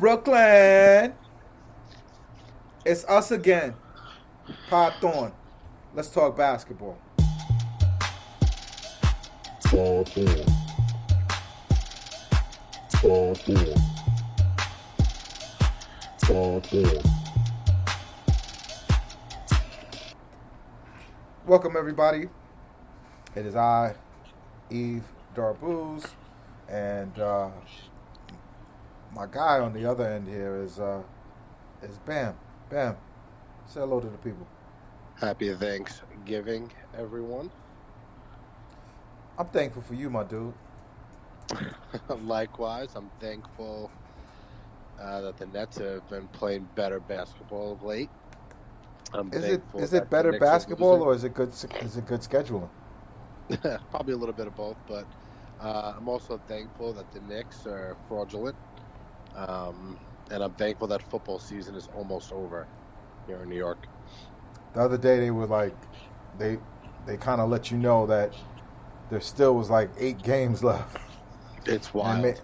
Brooklyn. It's us again. Pod Thorn. Let's talk basketball. Pod Thorn. Pod Thorn. Pod Thorn. Welcome, everybody. It is I, Yves Darbouz, and my guy on the other end here is Bam. Bam. Say hello to the people. Happy Thanksgiving, everyone. I'm thankful for you, my dude. Likewise, I'm thankful that the Nets have been playing better basketball of late. Is it better basketball or is it good scheduling? Probably a little bit of both, but I'm also thankful that the Knicks are fraudulent, and I'm thankful that football season is almost over here in New York. The other day they were like, they kind of let you know that there still was like 8 games left. It's wild.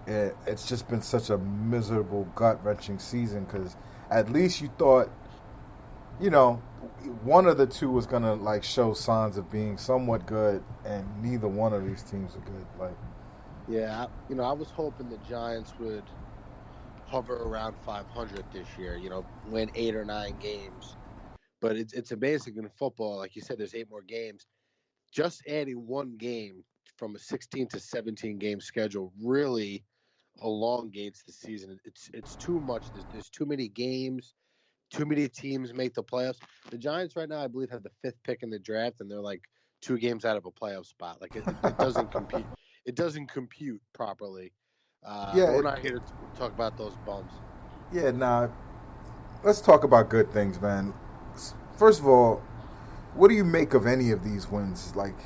It's just been such a miserable, gut-wrenching season because at least you thought, you know, one of the two was going to like show signs of being somewhat good, and neither one of these teams are good. Like, yeah, I was hoping the Giants would hover around 500 this year, win 8 or 9 games. But it's amazing in football. Like you said, there's 8 more games. Just adding one game from a 16 to 17 game schedule really elongates the season. It's too much. There's too many games. Too many teams make the playoffs. The Giants right now, I believe, have the 5th pick in the draft, and they're like 2 games out of a playoff spot. Like it doesn't compete. It doesn't compute properly. We're not here to talk about those bums. Yeah, nah. Let's talk about good things, man. First of all, what do you make of any of these wins? Like,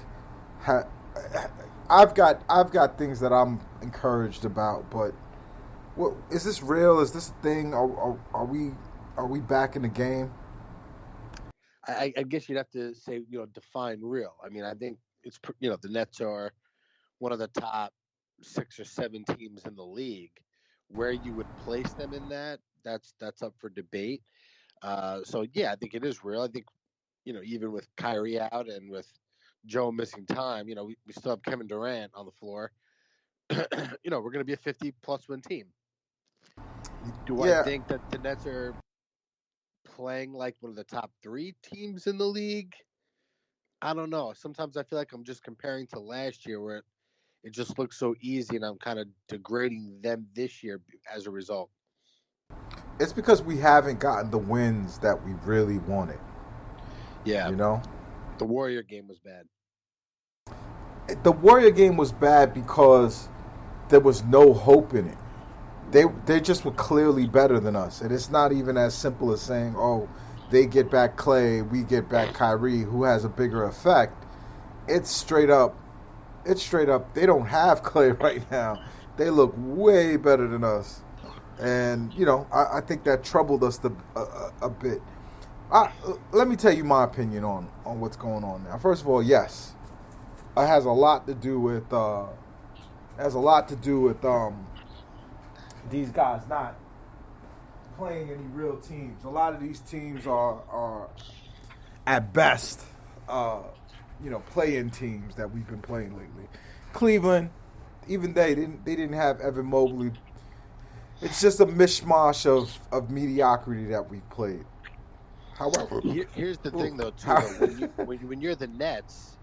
I've got things that I'm encouraged about, but what is this real? Is this a thing? Are we back in the game? I guess you'd have to say, define real. I mean, I think it's, the Nets are one of the top 6 or 7 teams in the league. Where you would place them in that's up for debate. So yeah, I think it is real. I think, even with Kyrie out and with Joe missing time, we still have Kevin Durant on the floor. We're going to be a 50-plus win team. I think that the Nets are playing like one of the top 3 teams in the league? I don't know. Sometimes I feel like I'm just comparing to last year where it just looks so easy, and I'm kind of degrading them this year as a result. It's because we haven't gotten the wins that we really wanted. Yeah. The Warrior game was bad. The Warrior game was bad because there was no hope in it. They just were clearly better than us. And it's not even as simple as saying, oh, they get back Clay, we get back Kyrie, who has a bigger effect. It's straight up, they don't have Clay right now. They look way better than us. And, I think that troubled us a bit. Let me tell you my opinion on what's going on now. First of all, yes, it has a lot to do with these guys not playing any real teams. A lot of these teams are at best, play-in teams that we've been playing lately. Cleveland, even they didn't have Evan Mobley. It's just a mishmash of mediocrity that we've played. However, here's the thing, though, too. When you're the Nets,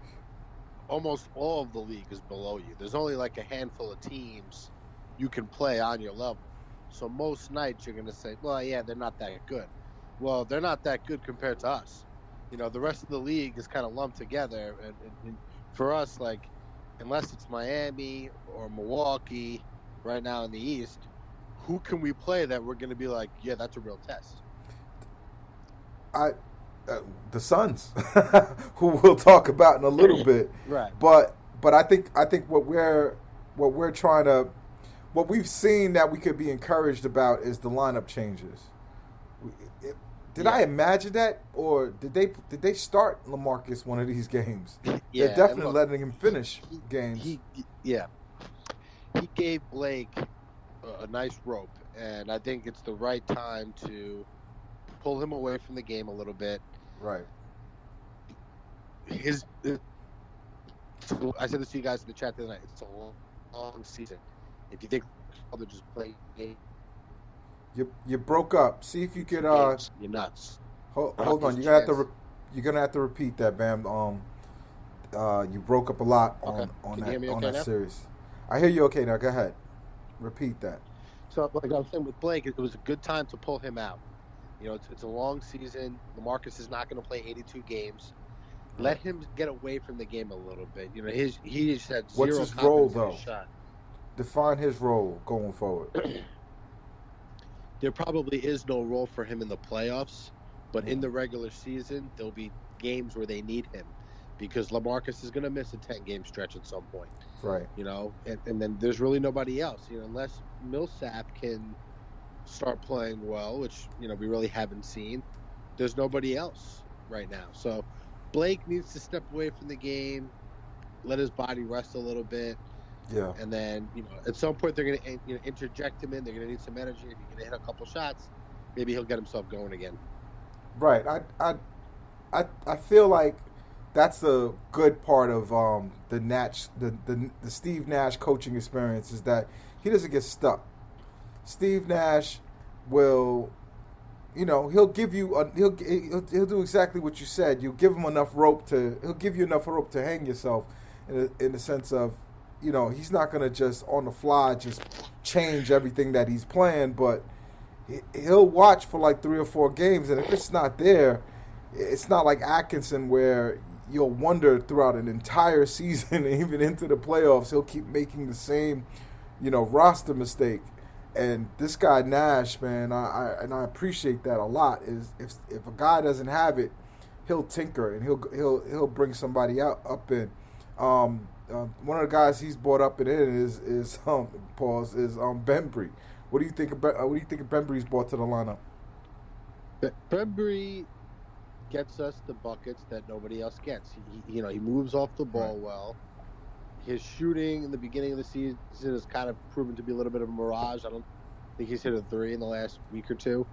almost all of the league is below you. There's only like a handful of teams you can play on your level. So most nights you're going to say, well, yeah, they're not that good. Well, they're not that good compared to us. The rest of the league is kind of lumped together. And for us, like, unless it's Miami or Milwaukee right now in the East, who can we play that we're going to be like, yeah, that's a real test? The Suns, who we'll talk about in a little bit. Right. But I think what we're trying to, what we've seen that we could be encouraged about is the lineup changes. Did I imagine that, or did they start LaMarcus one of these games? Yeah, they're definitely letting him finish games. He gave Blake a nice rope, and I think it's the right time to pull him away from the game a little bit. Right. His, I said this to you guys in the chat the other night. It's a long season. If you think they'll just play You broke up. See if you could games, you're nuts. hold on. His You're gonna have to repeat that, Bam. You broke up a lot Okay. on Can you that hear me on okay that now? series. I hear you okay now. Go ahead. Repeat that. So, like I was saying with Blake, it was a good time to pull him out. You know, it's a long season. LaMarcus is not going to play 82 games. Let him get away from the game a little bit. You know, he just had What's zero his role, confidence in though? his shot. Define his role going forward. There probably is no role for him in the playoffs, but in the regular season, there'll be games where they need him because LaMarcus is going to miss a 10-game stretch at some point. Right. You know, and then there's really nobody else. You know, unless Millsap can start playing well, which we really haven't seen. There's nobody else right now. So Blake needs to step away from the game, let his body rest a little bit, Yeah. and then at some point they're going to interject him in. They're going to need some energy. If he's going to hit a couple shots, maybe he'll get himself going again. Right. I feel like that's a good part of the Steve Nash coaching experience is that he doesn't get stuck. Steve Nash will, he'll give you he'll do exactly what you said. You'll give him enough rope he'll give you enough rope to hang yourself in the sense of, he's not going to just on the fly just change everything that he's playing, but he'll watch for like 3 or 4 games, and if it's not there, it's not like Atkinson where you'll wonder throughout an entire season, even into the playoffs, he'll keep making the same, roster mistake. And this guy Nash, man, I appreciate that a lot. Is if a guy doesn't have it, he'll tinker and he'll bring somebody up in. One of the guys he's brought up in is Bembry. What do you think of Bembry's brought to the lineup? Bembry gets us the buckets that nobody else gets. He moves off the ball well. His shooting in the beginning of the season has kind of proven to be a little bit of a mirage. I don't think he's hit a 3 in the last week or two,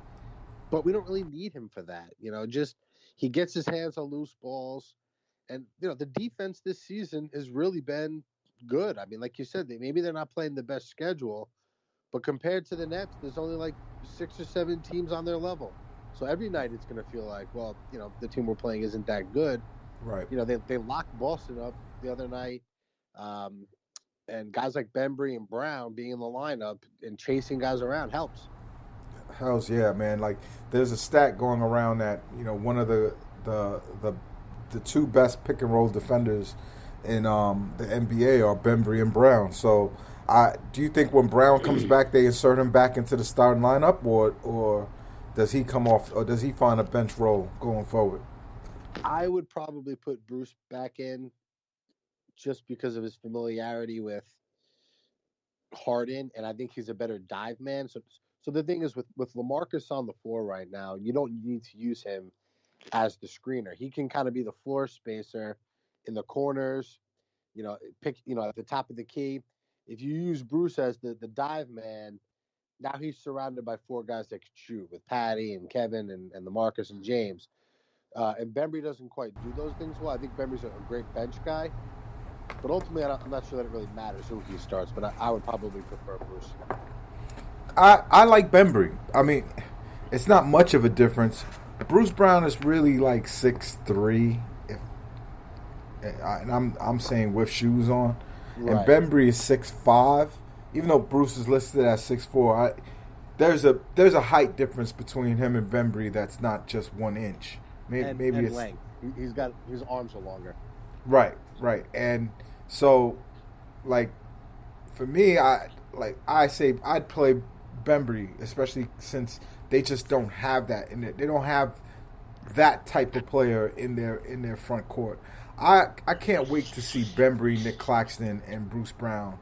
but we don't really need him for that. Just he gets his hands on loose balls, and the defense this season has really been good. I mean, like you said, maybe they're not playing the best schedule, but compared to the Nets, there's only like 6 or 7 teams on their level. So every night it's going to feel like, well, the team we're playing isn't that good. Right. They locked Boston up the other night. And guys like Bembry and Brown being in the lineup and chasing guys around helps. Hells yeah, man! Like there's a stat going around that one of the 2 best pick and roll defenders in the NBA are Bembry and Brown. So, do you think when Brown comes back, they insert him back into the starting lineup, or does he come off, or does he find a bench role going forward? I would probably put Bruce back in, just because of his familiarity with Harden, and I think he's a better dive man. So the thing is, with LaMarcus on the floor right now, you don't need to use him as the screener. He can kind of be the floor spacer in the corners, at the top of the key. If you use Bruce as the dive man, now he's surrounded by 4 guys that can shoot with Patty and Kevin and LaMarcus and James. And Bembry doesn't quite do those things well. I think Bembry's a great bench guy. But ultimately, I'm not sure that it really matters who he starts. But I would probably prefer Bruce. I like Bembry. I mean, it's not much of a difference. Bruce Brown is really like 6'3", and I'm saying with shoes on, Right. and Bembry is 6'5". Even though Bruce is listed as 6'4", there's a height difference between him and Bembry that's not just 1 inch. Maybe and it's length. His arms are longer. Right. And so, like, for me, I say I'd play Bembry, especially since they just don't have that in it. They don't have that type of player in their front court. I can't wait to see Bembry, Nick Claxton, and Bruce Brown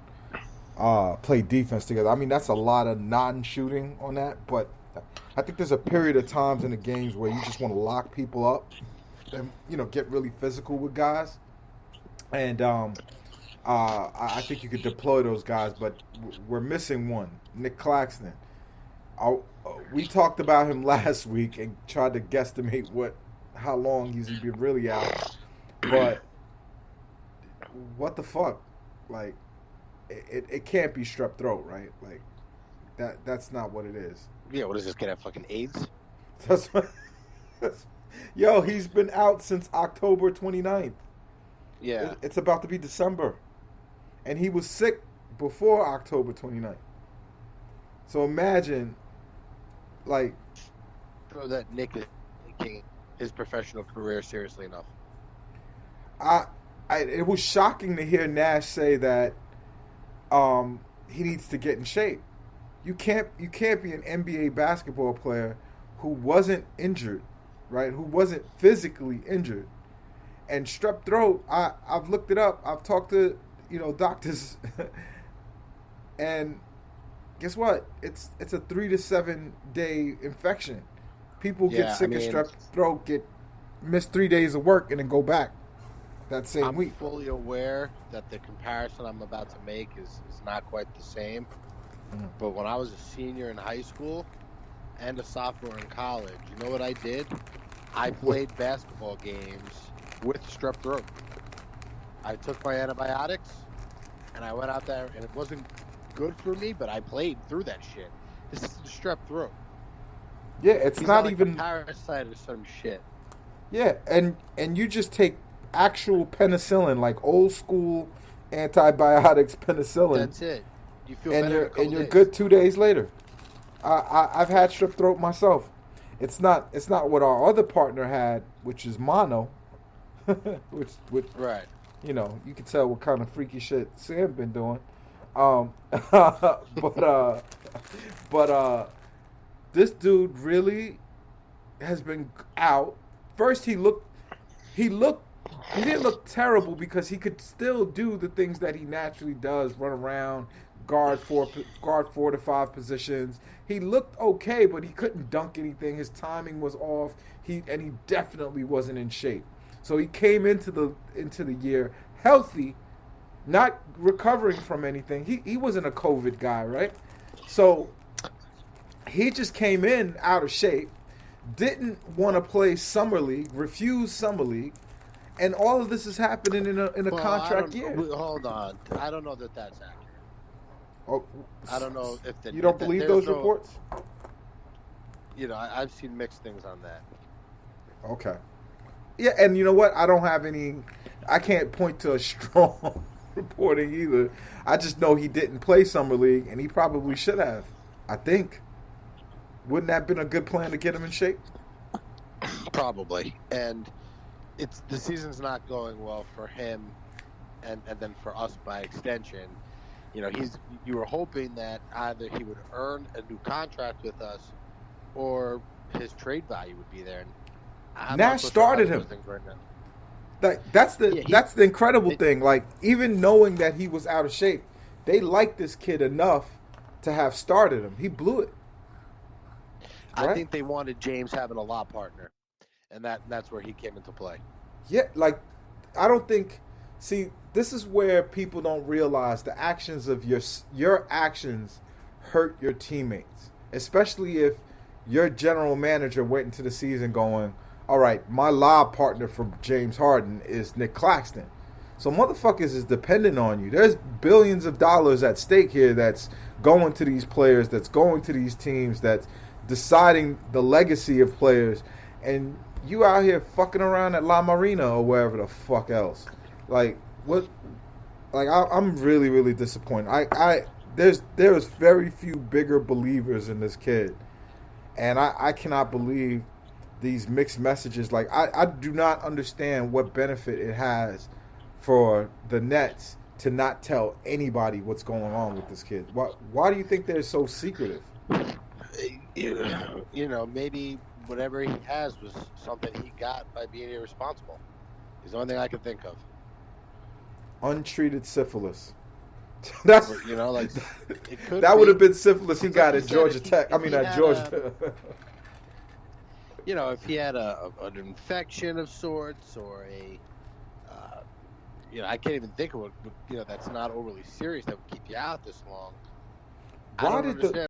play defense together. I mean, that's a lot of non-shooting on that, but I think there's a period of times in the games where you just want to lock people up and get really physical with guys. And I think you could deploy those guys, but we're missing one, Nick Claxton. We talked about him last week and tried to guesstimate how long he's been really out. But what the fuck? Like, it can't be strep throat, right? Like, that's not what it is. Yeah, what is this kid have fucking AIDS? That's what, yo, he's been out since October 29th. Yeah. It's about to be December. And he was sick before October 29th. So imagine, like... So that Nick is taking his professional career seriously enough. It was shocking to hear Nash say that he needs to get in shape. You can't be an NBA basketball player who wasn't injured, right? Who wasn't physically injured. And strep throat, I've looked it up. I've talked to, doctors. And guess what? It's a 3 to 7 day infection. People get sick of strep throat, miss 3 days of work, and then go back that same week. I'm fully aware that the comparison I'm about to make is not quite the same. Mm-hmm. But when I was a senior in high school and a sophomore in college, you know what I did? I played basketball games with strep throat. I took my antibiotics, and I went out there, and it wasn't good for me, but I played through that shit. This is the strep throat. Yeah, it's not like even a parasite or some shit. Yeah, and you just take actual penicillin, like old school antibiotics penicillin. That's it. You feel and better you're good 2 days later. I've had strep throat myself. It's not what our other partner had, which is mono. which right. You can tell what kind of freaky shit Sam been doing. But this dude really has been out. First, he didn't look terrible because he could still do the things that he naturally does: run around, guard 4 to 5 positions. He looked okay, but he couldn't dunk anything. His timing was off. He definitely wasn't in shape. So he came into the year healthy, not recovering from anything. He wasn't a COVID guy, right? So he just came in out of shape, didn't want to play summer league, refused summer league, and all of this is happening in a contract year. Hold on, I don't know that that's accurate. Oh, I don't know if you don't believe those reports. I've seen mixed things on that. Okay. Yeah, and you know what? I can't point to a strong reporting either. I just know he didn't play summer league, and he probably should have. I think. Wouldn't that have been a good plan to get him in shape? Probably. And the season's not going well for him, and then for us by extension. You were hoping that either he would earn a new contract with us, or his trade value would be there. And Nash started him. Right that's the incredible thing. Like, even knowing that he was out of shape, they liked this kid enough to have started him. He blew it. Right? I think they wanted James having a law partner, and that's where he came into play. Yeah, like, I don't think. See, this is where people don't realize the actions of your actions hurt your teammates, especially if your general manager went into the season going, all right, my lob partner for James Harden is Nick Claxton. So motherfuckers is dependent on you. There's billions of dollars at stake here that's going to these players, that's going to these teams, that's deciding the legacy of players. And you out here fucking around at La Marina or wherever the fuck else. Like, what? Like, I'm really, really disappointed. There's very few bigger believers in this kid. And I cannot believe these mixed messages. Like, I do not understand what benefit it has for the Nets to not tell anybody what's going on with this kid. Why do you think they're so secretive? Maybe whatever he has was something he got by being irresponsible. It's the only thing I can think of. Untreated syphillis. That's it could that be. would have been syphilis he got at Georgia Tech. At Georgia. If he had an infection of sorts or I can't even think of what that's not overly serious that would keep you out this long. I Why don't did understand.